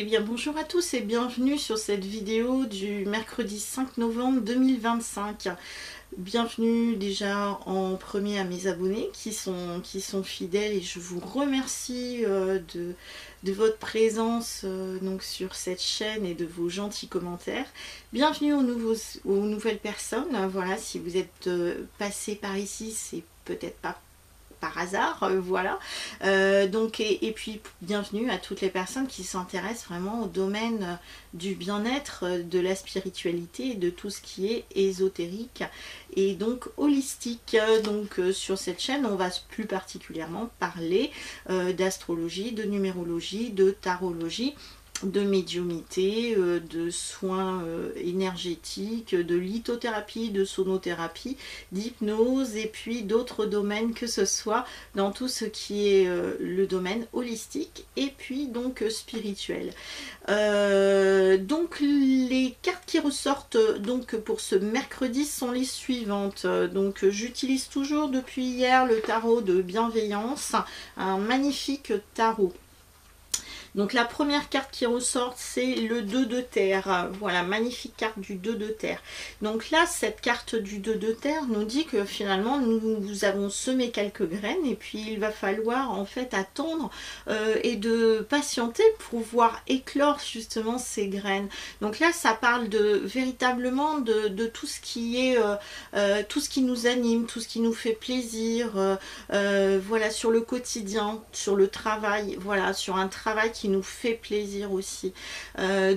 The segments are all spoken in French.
Eh bien bonjour à tous et bienvenue sur cette vidéo du mercredi 5 novembre 2025. Bienvenue déjà en premier à mes abonnés qui sont fidèles et je vous remercie de votre présence donc sur cette chaîne et de vos gentils commentaires. Bienvenue aux nouvelles personnes. Voilà, si vous êtes passé par ici, c'est peut-être pas par hasard, voilà. Donc et puis bienvenue à toutes les personnes qui s'intéressent vraiment au domaine du bien-être, de la spiritualité et de tout ce qui est ésotérique et donc holistique. Donc sur cette chaîne, on va plus particulièrement parler d'astrologie, de numérologie, de tarologie, de médiumnité, de soins énergétiques, de lithothérapie, de sonothérapie, d'hypnose et puis d'autres domaines que ce soit dans tout ce qui est le domaine holistique et puis donc spirituel. Donc les cartes qui ressortent donc pour ce mercredi sont les suivantes. Donc j'utilise toujours depuis hier le tarot de bienveillance, un magnifique tarot. Donc la première carte qui ressort, c'est le 2 de terre. Voilà, magnifique carte du 2 de terre. Donc là, cette carte du 2 de terre nous dit que finalement, nous avons semé quelques graines et puis il va falloir en fait attendre et de patienter pour voir éclore justement ces graines. Donc là, ça parle de véritablement de tout ce qui est, tout ce qui nous anime, tout ce qui nous fait plaisir, voilà, sur le quotidien, sur le travail, voilà, sur un travail qui nous fait plaisir aussi.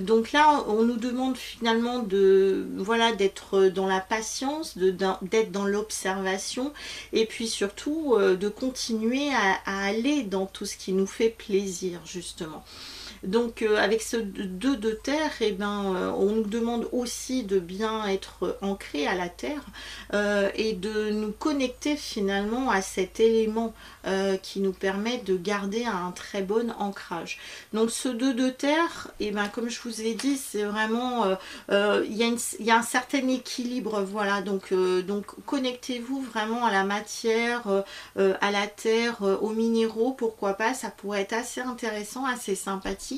Donc là, on nous demande finalement de, voilà, d'être dans la patience, d'être dans l'observation et puis surtout de continuer à aller dans tout ce qui nous fait plaisir justement. Donc avec ce 2 de terre, eh ben, on nous demande aussi de bien être ancré à la terre et de nous connecter finalement à cet élément qui nous permet de garder un très bon ancrage. Donc ce 2 de terre, eh ben, comme je vous ai dit, c'est vraiment, il y a un certain équilibre, voilà, donc connectez-vous vraiment à la matière, à la terre, aux minéraux, pourquoi pas, ça pourrait être assez intéressant, assez sympathique.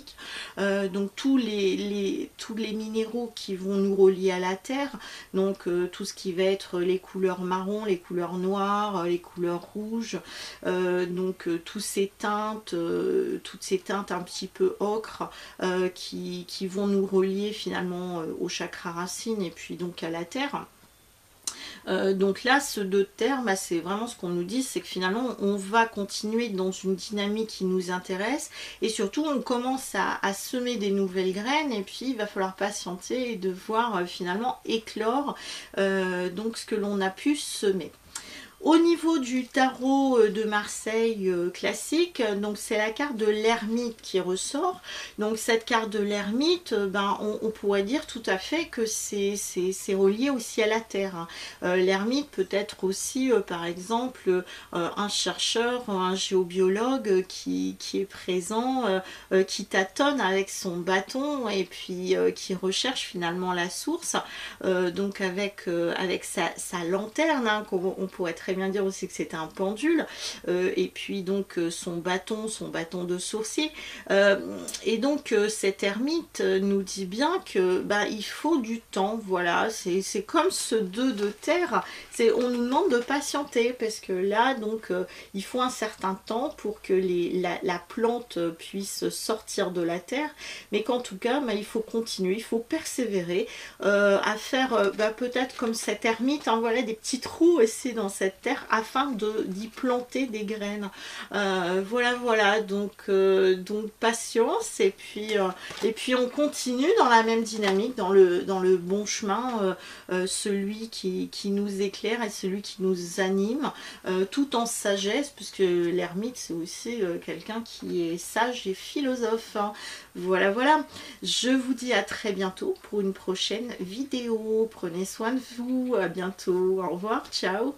Donc tous les minéraux qui vont nous relier à la terre, donc tout ce qui va être les couleurs marron, les couleurs noires, les couleurs rouges, donc toutes ces teintes un petit peu ocre qui vont nous relier finalement au chakra racine et puis donc à la terre. Donc là, ce 2 de terre, bah, c'est vraiment ce qu'on nous dit, c'est que finalement, on va continuer dans une dynamique qui nous intéresse et surtout, on commence à semer des nouvelles graines et puis il va falloir patienter et de voir finalement éclore donc ce que l'on a pu semer. Au niveau du tarot de Marseille classique, donc c'est la carte de l'ermite qui ressort. Donc cette carte de l'ermite, ben, on pourrait dire tout à fait que c'est relié aussi à la terre. L'ermite peut être aussi, par exemple, un chercheur, un géobiologue qui est présent, qui tâtonne avec son bâton et puis qui recherche finalement la source. Donc avec sa lanterne, hein, on pourrait très bien dire aussi que c'était un pendule, et puis donc son bâton de sourcier, et donc cet ermite nous dit bien que bah, il faut du temps, voilà, c'est comme ce 2 de terre, on nous demande de patienter parce que là donc il faut un certain temps pour que la plante puisse sortir de la terre, mais qu'en tout cas bah, il faut continuer, il faut persévérer à faire bah, peut-être comme cet ermite, hein, voilà, des petits trous aussi dans cette terre afin d'y planter des graines. Voilà, donc patience et puis on continue dans la même dynamique, dans le bon chemin, celui qui nous éclaire et celui qui nous anime, tout en sagesse, puisque l'ermite c'est aussi quelqu'un qui est sage et philosophe, hein. Voilà, je vous dis à très bientôt pour une prochaine vidéo. Prenez soin de vous, à bientôt, au revoir, ciao.